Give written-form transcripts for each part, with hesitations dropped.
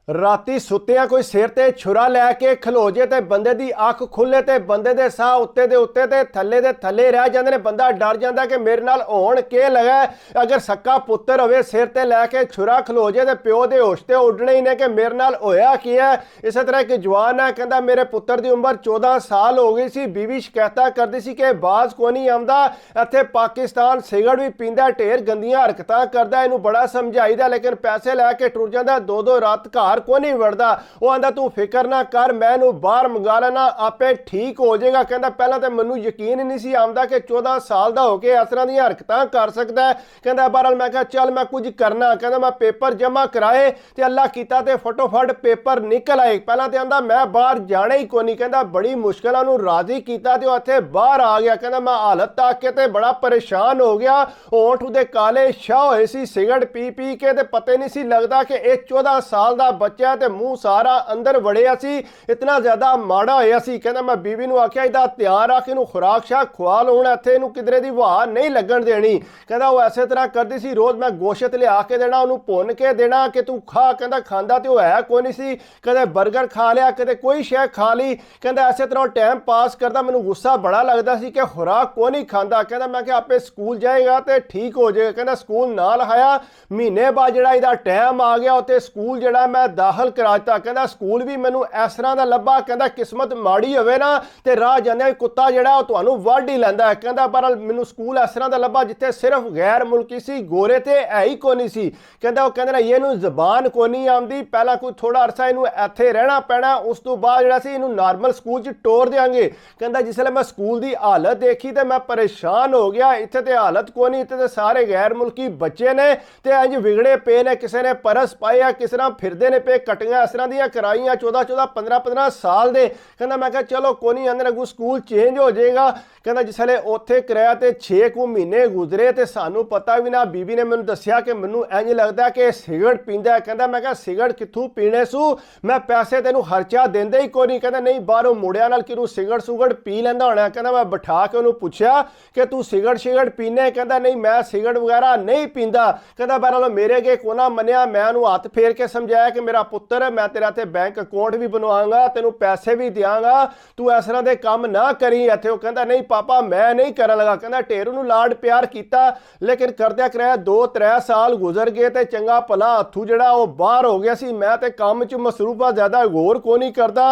राती सुत्तियां कोई सिर ते छुरा लैके खलो जे ते बंदे दी अख खुले ते बंदे दे साह उत्ते दे उत्ते ते थल्ले रह जांदे ने। बंदा डर जांदा कि मेरे नाल होण के लगा। अगर सक्का पुत्तर होवे सिर ते लैके छुरा खलो जे ते प्यो दे होश ते उड्डणे ही ने कि मेरे नाल होया की है। इस तरह एक जवान है कहंदा मेरे पुत्तर दी उम्र 14 साल हो गई सी, बीवी शिकायतां करदी सी कि बाज को नहीं आंदा, इत्थे पाकिस्तान सिगरट भी पींदा, ढेर गंदियां हरकतां करदा, इनू बड़ा समझाईदा लेकिन पैसे लैके टुर जांदा, दो रात घर को नहीं वड़दा। वो आंदा तू फिक्र ना कर, मैं नू बाहर मंगा लेना, आपे ठीक हो जाएगा। कहंदा पहला तो मैनू यकीन ही नहीं सी आंदा कि 14 साल दा हो के इस तरह दी हरकतां कर सकदा है। कहंदा बहरहाल मैं कहा चल मैं कुछ करना। कहंदा मैं पेपर जमा कराए ते अल्लाह कीता ते फटोफट पेपर निकल आए। पहला तो आंदा मैं बाहर जाना ही कोनी। कहंदा बड़ी मुश्किल नू राजी कीता ते उत्थे बाहर आ गया। कहंदा मैं हालत तक के ते बड़ा परेशान हो गया, होठ उहदे काले शाह होए सी सिगरट पी पी के ते पता नहीं सी लगदा कि यह 14 साल दा बच्चा ते मुंह सारा अंदर वड़िया सी, इतना ज्यादा माड़ा होया सी। कहंदा मैं बीवी नू आख्या इहदा ध्यान रख, इनू खुराक शाक खुआ लाउणा, इत्थे इनू किधरे दी वाह नहीं लगन देनी। कहंदा वो ऐसे तरह करदी सी, रोज मैं गोश्त लिया के देना, उन्होंने भुन के देना कि तू खा। कहंदा खांदा तो है कोई नहीं सी, कदे बर्गर खा लिया, कदे कोई शै खा ली। कहंदा ऐसे तरह टाइम पास करदा, मैनू गुस्सा बड़ा लगदा सी कि खुराक को नहीं खांदा। कहंदा मैं कि आपे स्कूल जाएगा तो ठीक हो जाएगा। कहंदा स्कूल ना लहाया, महीने बाद जिहड़ा इहदा टाइम आ गया उत्ते स्कूल जिहड़ा मैं दाखिल करा दिता। कहंदा स्कूल भी मैनू इस तरह दा लब्भा, कहंदा किस्मत माड़ी होवे ना ते राह जांदे कुत्ता जिहड़ा ओह तुहानू वढ ही लैंदा है। कहंदा बहरहाल मैनू स्कूल इस तरह दा लब्भा जिथे सिर्फ गैर मुल्की सी, गोरे ते है ही कोनी सी। कहंदा ओह कहंदे ना इहनू ज़बान को नहीं आंदी, पहला कोई थोड़ा अरसा इनू इत्थे रहना पैना, उस तो बाद जिहड़ा सी इनू नॉर्मल स्कूल च टोर देंगे। कहंदा जिसले मैं स्कूल दी हालत देखी ते मैं परेशान हो गया, इत्थे ते हालत को नहीं, इत्थे ते सारे गैर मुल्की बच्चे ने ते इंज विगड़े पे ने, किसी ने परस पाए, किस तरह फिरदे ने पे, कटियां इस तरह दी कराइयां 14 15 साल दे। कहंदा मैं कहा चलो कोई नहीं, अंदर अगू स्कूल चेंज हो जाएगा। कहंदा जिसले उत्थे कराया ते 6 कुछ महीने गुजरे ते सानू पता भी ना, बीबी ने मैनू दस्सिया कि मैनू इंज लगदा कि सिगरट पींदा है। कहंदा मैं कहा सिगरट कित्थों पीने सू, मैं पैसे तेनू खर्चा देंदे ही कोई नहीं। कहंदा नहीं बाहरों मुड़िया नाल किनू सिगरट सुगरट पी लैंदा होना। कहंदा मैं बिठा के उन्होंने पूछा कि तू सिगरट शिगरट पीने? कहंदा नहीं मैं सिगरट वगैरह नहीं पींदा। कहंदा बहरहाल मेरे अगे कोना मनिया, मैं उन्होंने हथ फेर के समझाया कि मेरा पुत्र मैं तेरा ते बैंक अकाउंट भी बनवाऊंगा, तेनू पैसे भी देंगा, तू इस तरह के काम ना करी इत्थे। वो कहंदा नहीं पापा मैं नहीं करन लगा। कहंदा ढेर नू लाड प्यार किया लेकिन करदे कराया 2-3 साल गुजर गए ते चंगा भला हथू जिहड़ा वो बाहर हो गया सी। मैं ते काम च मसरूफ आ, ज्यादा गौर को नहीं करदा।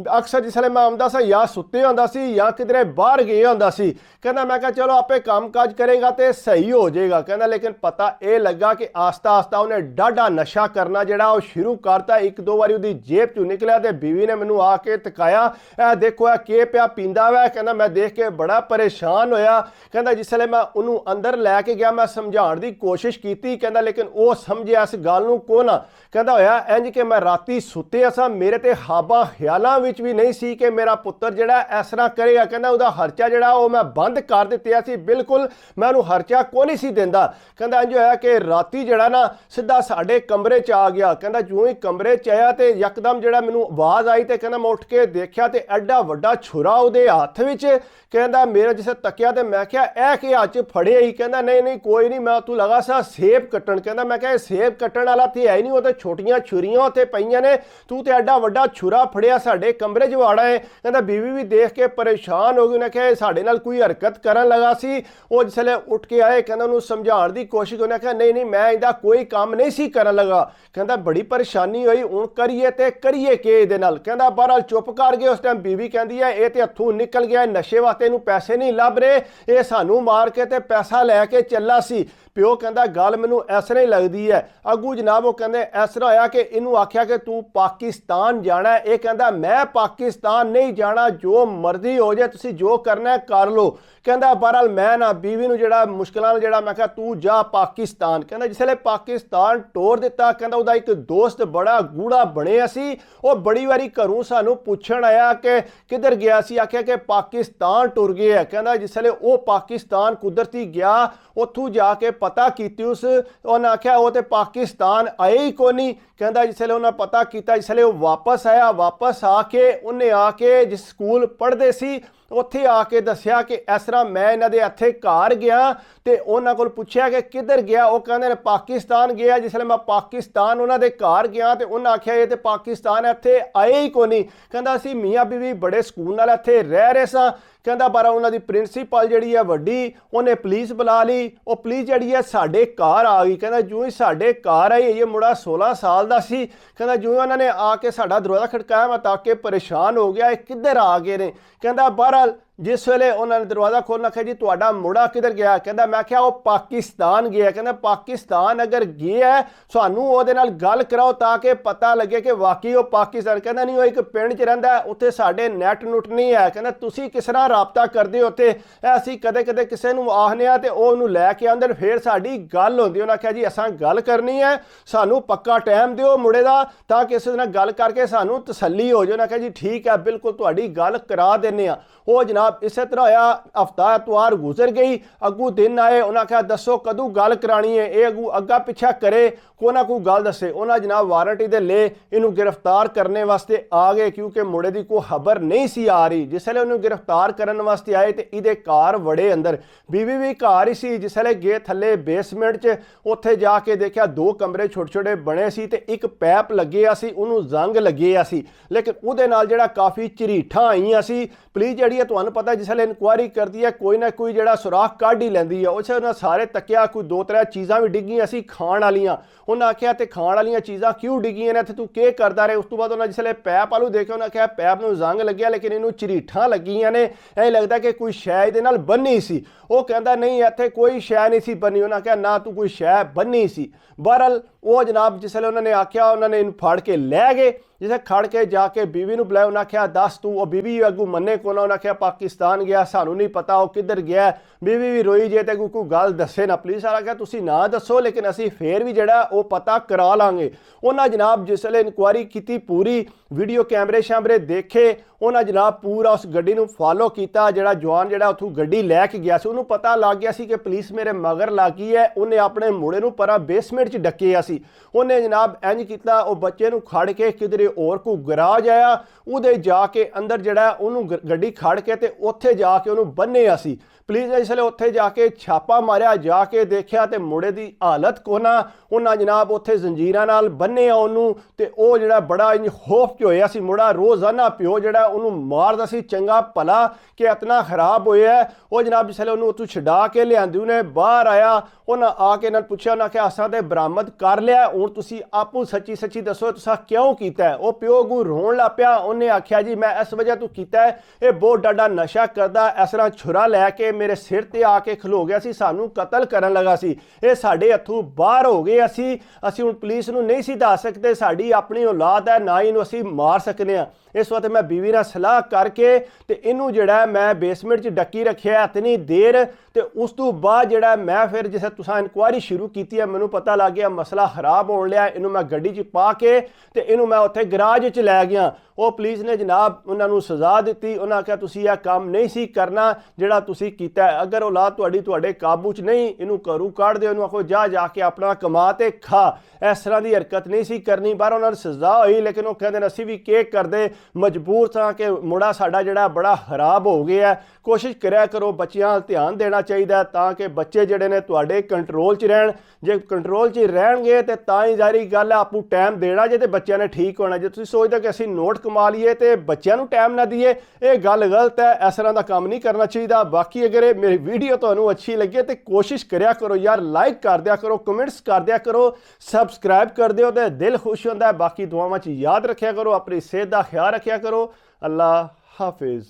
अक्सर जिसले मैं आंदा सा या सुत्ते हुंदा सी या किधरे बाहर गया हुंदा सी। कहंदा मैं कहा चलो आपे काम काज करेगा तो सही हो जाएगा। कहंदा लेकिन पता यह लगा कि आस्ता आस्ता उन्हें डाढा नशा करना जिहड़ा वो शुरू करता। 1-2 बारी उहदी जेब चों निकलिया ते बीवी ने मैनू आके तकाया, ए देखो ए के पिया पींदा वै। कहंदा मैं देख के बड़ा परेशान होया। कहंदा जिसले मैं उन्होंने अंदर लैके गया मैं समझाउण दी कोशिश की। कहंदा लेकिन वो समझिया इस गल नूं को ना। कहंदा होया इंज कि मैं राती सुत्ते असा, मेरे ते ख्वाबां ख्यालां विच भी नहीं सी कि मेरा पुत्र जिहड़ा इस तरह करेगा। कहंदा उहदा खर्चा जिहड़ा वो मैं बंद कर दित्ता सी, बिल्कुल मैं उहनूं खर्चा को नहीं सी दिंदा। कहंदा इंज होया कि राती जिहड़ा ना सीधा साडे कमरे च आ गया। कहंदा जो ही कमरे च आया तो यकदम जिहड़ा मैनूं आवाज़ आई तो कहंदा मैं उठ के देखा तो एडा वड्डा छुरा उहदे हत्थ विच। कहंदा मेरा जिसे तकिया तो मैं क्या ए के हत्थ च फड़े ही। कहंदा नहीं नहीं कोई नहीं, मैं तू लगा सा सेब कट्टण। कहंदा मैं क्या सेब कट्टण वाला ते है ही नहीं, वो तो छोटियां छुरियां उत्ते पईयां ने, तू तो एडा वड्डा छुरा फड़िया साडे कमरे च वाड़ा है। कहंदा बीवी भी देख के परेशान हो गई, उन्हें कहा साडे नाल कोई हरकत करन लगा सी। वो जिसले उठ के आए कहंदा उन्होंने समझाउण दी कोशिश, उन्हें कहा नहीं नहीं मैं इहदा कोई काम नहीं सी करन लगा। कहंदा बड़ी परेशानी हुई, हुण करिए ते करिए के इहदे नाल। कहंदा बहरहाल चुप कर गए। उस टाइम बीवी कहंदी है ये तो हत्थों निकल गया, नशे वास्ते इहनूं पैसे नहीं लभ रहे, ये सानू मार के ते पैसा लैके चला सी। प्यो कहंदा गल मैनू इस तरह ही लगदी है। अगू जनाब वो कहंदे इस तरह होया कि इनू आख्या कि तू पाकिस्तान जाना है। ये कहंदा मैं पाकिस्तान नहीं जाना, जो मर्जी हो जाए तुसीं जो करना है कर लो। कहंदा बहरहाल मैं ना बीवी नू जिहड़ा मुश्किलां नाल जिहड़ा मैं कहा तू जा पाकिस्तान। कहंदा जिसले पाकिस्तान टोर दिता, कहंदा उहदा एक दोस्त बड़ा गूढ़ा बणिया सी, वो बड़ी वारी घरों सानू पुछण आया कि किधर गया सी। आख्या कि पाकिस्तान टुर गए है। कहंदा जिसले वो पाकिस्तान कुदरती गया, उत्थों जाके पता की उस उन्हें आख्या वो तो पाकिस्तान आए ही को नहीं। कहंदा जिसले उन्हें पता किया, जिसले वो वापस आया, वापस आके उन्हें आके जिस स्कूल पढ़ते सी ਉੱਥੇ ਆ ਕੇ ਦੱਸਿਆ ਕਿ ਇਸ ਤਰ੍ਹਾਂ ਮੈਂ ਇਹਨਾਂ ਦੇ ਇੱਥੇ ਘਰ ਗਿਆ ਤੇ ਉਹਨਾਂ ਕੋਲ ਪੁੱਛਿਆ ਕਿ ਕਿੱਧਰ ਗਿਆ। ਉਹ ਕਹਿੰਦੇ ਨੇ ਪਾਕਿਸਤਾਨ ਗਿਆ। ਜਿਸ ਵੇਲੇ ਮੈਂ ਪਾਕਿਸਤਾਨ ਉਹਨਾਂ ਦੇ ਘਰ ਗਿਆ ਤੇ ਉਹਨਾਂ ਆਖਿਆ ਇਹ ਤੇ ਪਾਕਿਸਤਾਨ ਇੱਥੇ ਆਏ ਹੀ ਕੋਈ ਨਹੀਂ। ਕਹਿੰਦਾ ਅਸੀਂ ਮੀਆਂ ਬੀਵੀ ਬੜੇ ਸਕੂਨ ਨਾਲ ਇੱਥੇ ਰਹਿ ਰਹੇ ਸਾਂ। ਕਹਿੰਦਾ ਪਰ ਉਹਨਾਂ ਦੀ ਪ੍ਰਿੰਸੀਪਲ ਜਿਹੜੀ ਹੈ ਵੱਡੀ, ਉਹਨੇ ਪੁਲਿਸ ਬੁਲਾ ਲਈ। ਉਹ ਪੁਲਿਸ ਜਿਹੜੀ ਹੈ ਸਾਡੇ ਘਰ ਆ ਗਈ। ਕਹਿੰਦਾ ਜਿਉਂ ਹੀ ਸਾਡੇ ਘਰ ਆਈ, ਇਹ ਮੁੰਡਾ 16 ਸਾਲ ਦਾ ਸੀ। ਕਹਿੰਦਾ ਜਿਉਂ ਉਹਨਾਂ ਨੇ ਆ ਕੇ ਸਾਡਾ ਦਰਵਾਜ਼ਾ ਖੜਕਾਇਆ, ਮੈਂ ਤਾਂ ਕਿ ਪਰੇਸ਼ਾਨ ਹੋ ਗਿਆ, ਇਹ ਕਿੱਧਰ ਆ ਗਏ ਨੇ। ਕਹਿੰਦਾ ਬਹਰਹਾਲ ਜਿਸ ਵੇਲੇ ਉਹਨਾਂ ਨੇ ਦਰਵਾਜ਼ਾ ਖੋਲ੍ਹਣਾ, ਆਖਿਆ ਜੀ ਤੁਹਾਡਾ ਮੁੰਡਾ ਕਿੱਧਰ ਗਿਆ। ਕਹਿੰਦਾ ਮੈਂ ਕਿਹਾ ਉਹ ਪਾਕਿਸਤਾਨ ਗਿਆ। ਕਹਿੰਦਾ ਪਾਕਿਸਤਾਨ ਅਗਰ ਗਿਆ ਸਾਨੂੰ ਉਹਦੇ ਨਾਲ ਗੱਲ ਕਰਾਓ ਤਾਂ ਕਿ ਪਤਾ ਲੱਗੇ ਕਿ ਵਾਕਈ ਉਹ ਪਾਕਿਸਤਾਨ। ਕਹਿੰਦਾ ਨਹੀਂ, ਉਹ ਇੱਕ ਪਿੰਡ 'ਚ ਰਹਿੰਦਾ, ਉੱਥੇ ਸਾਡੇ ਨੈਟ ਨੁੱਟ ਨਹੀਂ ਹੈ। ਕਹਿੰਦਾ ਤੁਸੀਂ ਕਿਸ ਤਰ੍ਹਾਂ ਰਾਬਤਾ ਕਰਦੇ ਹੋ ਉੱਥੇ। ਅਸੀਂ ਕਦੇ ਕਦੇ ਕਿਸੇ ਨੂੰ ਆਖਦੇ ਹਾਂ ਤੇ ਉਹ ਉਹਨੂੰ ਲੈ ਕੇ ਆਉਂਦੇ, ਫਿਰ ਸਾਡੀ ਗੱਲ ਹੁੰਦੀ। ਉਹਨਾਂ ਆਖਿਆ ਜੀ ਅਸਾਂ ਗੱਲ ਕਰਨੀ ਹੈ, ਸਾਨੂੰ ਪੱਕਾ ਟਾਈਮ ਦਿਓ ਮੁੰਡੇ ਦਾ ਤਾਂ ਕਿ ਕਿਸੇ ਨਾਲ ਗੱਲ ਕਰਕੇ ਸਾਨੂੰ ਤਸੱਲੀ ਹੋ ਜਾਏ। ਉਹਨਾਂ ਆਖਿਆ ਜੀ ਠੀਕ ਹੈ, ਬਿਲਕੁਲ ਤੁਹਾਡੀ ਗੱਲ ਕਰਾ ਦਿੰਦੇ ਹਾਂ। ਉਹ ਜਨਾਬ ਇਸੇ ਤਰ੍ਹਾਂ ਹੋਇਆ, ਹਫਤਾ ਐਤਵਾਰ ਗੁਜ਼ਰ ਗਈ, ਅੱਗੂ ਦਿਨ ਆਏ। ਉਹਨਾਂ ਆਖਿਆ ਦੱਸੋ ਕਦੋਂ ਗੱਲ ਕਰਾਣੀ ਹੈ। ਇਹ ਅੱਗੂ ਅੱਗਾ ਪਿੱਛਾ ਕਰੇ, ਕੋਈ ਨਾ ਕੋਈ ਗੱਲ ਦੱਸੇ। ਉਹਨਾਂ ਜਨਾਬ ਵਾਰੰਟੀ ਦੇ ਲੈ ਇਹਨੂੰ ਗ੍ਰਿਫਤਾਰ ਕਰਨੇ ਵਾਸਤੇ ਆ ਗਏ, ਕਿਉਂਕਿ ਮੁੰਡੇ ਦੀ ਕੋਈ ਖਬਰ ਨਹੀਂ ਸੀ ਆ ਰਹੀ। ਜਿਸ ਵੇਲੇ ਉਹਨੂੰ ਗ੍ਰਿਫਤਾਰ ਕਰਨ ਵਾਸਤੇ ਆਏ ਤੇ ਇਹਦੇ ਘਰ ਵੜੇ ਅੰਦਰ। ਬੀਵੀ ਵੀ ਘਰ ਹੀ ਸੀ। ਜਿਸ ਵੇਲੇ ਗਏ ਥੱਲੇ ਬੇਸਮੈਂਟ 'ਚ, ਉੱਥੇ ਜਾ ਕੇ ਦੇਖਿਆ 2 ਕਮਰੇ ਛੋਟੇ ਛੋਟੇ ਬਣੇ ਸੀ ਤੇ ਇੱਕ ਪੈਪ ਲੱਗਿਆ ਸੀ, ਉਹਨੂੰ ਜ਼ੰਗ ਲੱਗਿਆ ਸੀ। ਲੇਕਿਨ ਉਹਦੇ ਨਾਲ ਜਿਹੜਾ ਕਾਫੀ ਝਰੀਠਾਂ ਆਈਆਂ ਸੀ। ਪੁਲਿਸ ਜਿਹੜੀ ਹੈ ਤੁਹਾਨੂੰ ਪਤਾ ਜਿਸ ਵੇਲੇ ਇਨਕੁਆਇਰੀ ਕਰਦੀ ਹੈ ਕੋਈ ਨਾ ਕੋਈ ਜਿਹੜਾ ਸੁਰਾਖ ਕੱਢ ਹੀ ਲੈਂਦੀ ਹੈ। ਉਸ ਉਹਨਾਂ ਸਾਰੇ ਤੱਕਿਆ, ਕੋਈ 2-3 ਚੀਜ਼ਾਂ ਵੀ ਡਿੱਗੀਆਂ ਸੀ ਖਾਣ ਵਾਲੀਆਂ। ਉਹਨਾਂ ਆਖਿਆ ਤੇ ਖਾਣ ਵਾਲੀਆਂ ਚੀਜ਼ਾਂ ਕਿਉਂ ਡਿੱਗੀਆਂ ਨੇ ਇੱਥੇ, ਤੂੰ ਕੀ ਕਰਦਾ ਰਹੇ। ਉਸ ਤੋਂ ਬਾਅਦ ਉਹਨਾਂ ਜਿਸ ਵੇਲੇ ਪੈਪ ਵਾਲੂ ਦੇਖਿਆ, ਉਹਨਾਂ ਆਖਿਆ ਪੈਪ ਨੂੰ ਜ਼ੰਗ ਲੱਗਿਆ ਲੇਕਿਨ ਇਹਨੂੰ ਝਰੀਠਾਂ ਲੱਗੀਆਂ ਨੇ, ਇਹ ਲੱਗਦਾ ਕਿ ਕੋਈ ਸ਼ੈ ਇਹਦੇ ਨਾਲ ਬੰਨੀ ਸੀ। ਉਹ ਕਹਿੰਦਾ ਨਹੀਂ ਇੱਥੇ ਕੋਈ ਸ਼ੈ ਨਹੀਂ ਸੀ ਬੰਨੀ। ਉਹਨਾਂ ਆਖਿਆ ਨਾ ਤੂੰ ਕੋਈ ਸ਼ੈ ਬੰਨੀ ਸੀ। ਬਹਰਹਾਲ ਉਹ ਜਨਾਬ ਜਿਸ ਵੇਲੇ ਉਹਨਾਂ ਨੇ ਆਖਿਆ, ਉਹਨਾਂ ਨੇ ਇਹਨੂੰ ਫੜ ਕੇ ਲੈ ਗਏ। ਜਿਸੇ ਖੜ ਕੇ ਜਾ ਕੇ ਬੀਵੀ ਨੂੰ ਬੁਲਾਇਆ। ਉਹਨਾਂ ਆਖਿਆ ਦੱਸ ਤੂੰ। ਉਹ ਬੀਵੀ ਅੱਗੂ ਮੰਨੇ ਕੋਨਾ। ਉਹਨਾਂ ਆਖਿਆ ਪਾਕਿਸਤਾਨ ਗਿਆ, ਸਾਨੂੰ ਨਹੀਂ ਪਤਾ ਉਹ ਕਿੱਧਰ ਗਿਆ। ਬੀਵੀ ਵੀ ਰੋਈ ਜੇ ਤੇ ਕੋਈ ਗੱਲ ਦੱਸੇ ਨਾ। ਪੁਲਿਸ ਵਾਲਾ ਕਿਹਾ ਤੁਸੀਂ ਨਾ ਦੱਸੋ ਲੇਕਿਨ ਅਸੀਂ ਫੇਰ ਵੀ ਜਿਹੜਾ ਉਹ ਪਤਾ ਕਰਾ ਲਾਂਗੇ। ਉਹਨਾਂ ਜਨਾਬ ਜਿਸ ਵੇਲੇ ਇਨਕੁਆਇਰੀ ਕੀਤੀ, ਪੂਰੀ ਵੀਡੀਓ ਕੈਮਰੇ ਸ਼ੈਮਰੇ ਦੇਖੇ, ਉਹਨਾਂ ਜਨਾਬ ਪੂਰਾ ਉਸ ਗੱਡੀ ਨੂੰ ਫਾਲੋ ਕੀਤਾ। ਜਿਹੜਾ ਜਵਾਨ ਜਿਹੜਾ ਉੱਥੋਂ ਗੱਡੀ ਲੈ ਕੇ ਗਿਆ ਸੀ, ਉਹਨੂੰ ਪਤਾ ਲੱਗ ਗਿਆ ਸੀ ਕਿ ਪੁਲਿਸ ਮੇਰੇ ਮਗਰ ਲੱਗ ਗਈ ਹੈ। ਉਹਨੇ ਆਪਣੇ ਮੁੰਡੇ ਨੂੰ ਪਰਾਂ ਬੇਸਮੈਂਟ 'ਚ ਡੱਕਿਆ ਸੀ। ਉਹਨੇ ਜਨਾਬ ਇੰਜ ਕੀਤਾ, ਉਹ ਬੱਚੇ ਨੂੰ ਖੜ ਕੇ ਕਿਧਰੇ ਹੋਰ ਕੋਈ ਗਰਾਜ ਆਇਆ, ਉਹਦੇ ਜਾ ਕੇ ਅੰਦਰ ਜਿਹੜਾ ਉਹਨੂੰ ਗੱਡੀ ਖੜ ਕੇ ਤੇ ਉੱਥੇ ਜਾ ਕੇ ਉਹਨੂੰ ਬੰਨਿਆ ਸੀ। ਪੁਲਿਸ ਨੇ ਇਸ ਵੇਲੇ ਉੱਥੇ ਜਾ ਕੇ ਛਾਪਾ ਮਾਰਿਆ, ਜਾ ਕੇ ਦੇਖਿਆ ਤੇ ਮੁੰਡੇ ਦੀ ਹਾਲਤ ਕੋਨਾ। ਉਹਨਾਂ ਜਨਾਬ ਉੱਥੇ ਜ਼ੰਜੀਰਾਂ ਨਾਲ ਬੰਨਿਆ ਉਹਨੂੰ ਤੇ ਉਹ ਜਿਹੜਾ ਬੜਾ ਇੰਜ ਖੌਫ 'ਚ ਹੋਇਆ ਸੀ। ਮੁੰਡਾ ਰੋਜ਼ਾਨਾ ਪਿਓ ਜਿਹੜਾ ਉਹਨੂੰ ਮਾਰਦਾ ਸੀ ਚੰਗਾ ਭਲਾ ਕਿ ਇਤਨਾ ਖਰਾਬ ਹੋਇਆ। ਉਹ ਜਨਾਬ ਜਿਸ ਵੇਲੇ ਉਹਨੂੰ ਉੱਥੋਂ ਛਡਾ ਕੇ ਲਿਆਂਦੀ, ਉਹਨੇ ਬਾਹਰ ਆਇਆ। ਉਹਨਾਂ ਆ ਕੇ ਨਾਲ ਪੁੱਛਿਆ, ਉਹਨਾਂ ਆਖਿਆ ਅਸਾਂ ਤੇ ਬਰਾਮਦ ਕਰ ਲਿਆ, ਹੁਣ ਤੁਸੀਂ ਆਪੂ ਸੱਚੀ ਸੱਚੀ ਦੱਸੋ ਤੁਸੀਂ ਕਿਉਂ ਕੀਤਾ। ਉਹ ਪਿਓ ਅੱਗੂ ਰੋਣ ਲੱਗ ਪਿਆ। ਉਹਨੇ ਆਖਿਆ ਜੀ ਮੈਂ ਇਸ ਵਜ੍ਹਾ ਤੋਂ ਕੀਤਾ ਹੈ, ਇਹ ਬਹੁਤ ਡਾਡਾ ਨਸ਼ਾ ਕਰਦਾ, ਇਸ ਤਰ੍ਹਾਂ ਛੁਰਾ ਲੈ ਕੇ ਮੇਰੇ ਸਿਰ ਤੇ ਆ ਕੇ ਖਲੋ ਗਿਆ ਸੀ, ਸਾਨੂੰ ਕਤਲ ਕਰਨ ਲੱਗਾ ਸੀ। ਇਹ ਸਾਡੇ ਹੱਥੋਂ ਬਾਹਰ ਹੋ ਗਏ। ਅਸੀਂ ਹੁਣ ਪੁਲਿਸ ਨੂੰ ਨਹੀਂ ਸੀ ਦੱਸ ਸਕਦੇ, ਸਾਡੀ ਆਪਣੀ ਔਲਾਦ ਹੈ, ਨਾ ਇਹਨੂੰ ਅਸੀਂ ਮਾਰ ਸਕਨੇ ਆ। ਇਸ ਵਕਤ ਮੈਂ ਬੀਵੀ ਨਾਲ ਸਲਾਹ ਕਰਕੇ ਤੇ ਇਹਨੂੰ ਜਿਹੜਾ ਮੈਂ ਬੇਸਮੈਂਟ 'ਚ ਡੱਕੀ ਰੱਖਿਆ ਇਤਨੀ ਦੇਰ। ਤੇ ਉਸ ਤੋਂ ਬਾਅਦ ਜਿਹੜਾ ਮੈਂ ਫਿਰ ਜਿਸ ਤੁਸੀਂ ਇਨਕੁਆਇਰੀ ਸ਼ੁਰੂ ਕੀਤੀ ਹੈ, ਮੈਨੂੰ ਪਤਾ ਲੱਗ ਗਿਆ ਮਸਲਾ ਖਰਾਬ ਹੋਣ ਲਿਆ। ਇਹਨੂੰ ਮੈਂ ਗੱਡੀ 'ਚ ਪਾ ਕੇ ਤੇ ਇਹਨੂੰ ਮੈਂ ਉੱਥੇ ਗਰਾਜ 'ਚ ਲੈ ਗਿਆ। ਉਹ ਪੁਲਿਸ ਨੇ ਜਨਾਬ ਉਹਨਾਂ ਨੂੰ ਸਜ਼ਾ ਦਿੱਤੀ। ਉਹਨਾਂ ਆਖਿਆ ਤੁਸੀਂ ਇਹ ਕੰਮ ਨਹੀਂ ਸੀ ਕਰਨਾ ਜਿਹੜਾ ਤੁਸੀਂ ਕੀਤਾ। ਅਗਰ ਔਲਾਦ ਤੁਹਾਡੇ ਕਾਬੂ 'ਚ ਨਹੀਂ, ਇਹਨੂੰ ਘਰੋਂ ਕੱਢ ਦਿਓ, ਇਹਨੂੰ ਆਖੋ ਜਾ ਕੇ ਆਪਣਾ ਕਮਾ ਤੇ ਖਾ। ਇਸ ਤਰ੍ਹਾਂ ਦੀ ਹਰਕਤ ਨਹੀਂ ਸੀ ਕਰਨੀ। ਬਾਹਰ ਉਹਨਾਂ ਨੂੰ ਸਜ਼ਾ ਹੋਈ ਲੇਕਿਨ ਉਹ ਕਹਿੰਦੇ ਨੇ ਅਸੀਂ ਵੀ ਕੀ ਕਰਦੇ, ਮਜਬੂਰ ਸਾਂ ਕਿ ਮੁੰਡਾ ਸਾਡਾ ਜਿਹੜਾ ਬੜਾ ਖਰਾਬ ਹੋ ਗਿਆ। ਕੋਸ਼ਿਸ਼ ਕਰਿਆ ਕਰੋ ਬੱਚਿਆਂ ਵੱਲ ਧਿਆਨ ਦੇਣਾ ਚਾਹੀਦਾ ਤਾਂ ਕਿ ਬੱਚੇ ਜਿਹੜੇ ਨੇ ਤੁਹਾਡੇ ਕੰਟਰੋਲ 'ਚ ਰਹਿਣ। ਜੇ ਕੰਟਰੋਲ 'ਚ ਰਹਿਣਗੇ ਤੇ ਤਾਂ ਹੀ ਜ਼ਾਰੀ ਗੱਲ ਹੈ, ਆਪੂ ਟਾਈਮ ਦੇਣਾ ਜੇ ਤੇ ਬੱਚਿਆਂ ਨੇ ਠੀਕ ਹੋਣਾ। ਜੇ ਤੁਸੀਂ ਸੋਚਦੇ ਕਿ ਅਸੀਂ ਨੋਟ ਕਮਾ ਲਈਏ ਤੇ ਬੱਚਿਆਂ ਨੂੰ ਟਾਈਮ ਨਾ ਦਈਏ, ਇਹ ਗੱਲ ਗਲਤ ਹੈ। ਇਸ ਤਰ੍ਹਾਂ ਦਾ ਕੰਮ ਨਹੀਂ ਕਰਨਾ ਚਾਹੀਦਾ। ਬਾਕੀ ਅਗਰ ਇਹ ਮੇਰੀ ਵੀਡੀਓ ਤੁਹਾਨੂੰ ਅੱਛੀ ਲੱਗੇ ਤੇ ਕੋਸ਼ਿਸ਼ ਕਰਿਆ ਕਰੋ ਯਾਰ, ਲਾਈਕ ਕਰ ਦਿਆ ਕਰੋ, ਕਮੈਂਟਸ ਕਰ ਦਿਆ ਕਰੋ, ਸਬਸਕ੍ਰਾਈਬ ਕਰ ਦਿਓ ਤੇ ਦਿਲ ਖੁਸ਼ ਹੁੰਦਾ ਹੈ। ਬਾਕੀ ਦੁਆਵਾਂ 'ਚ ਯਾਦ ਰੱਖਿਆ ਕਰੋ, ਆਪਣੀ ਸਿਹਤ ਦਾ ਖਿਆਲ ਰੱਖਿਆ ਕਰੋ। ਅੱਲਾ ਹਾਫਿਜ਼।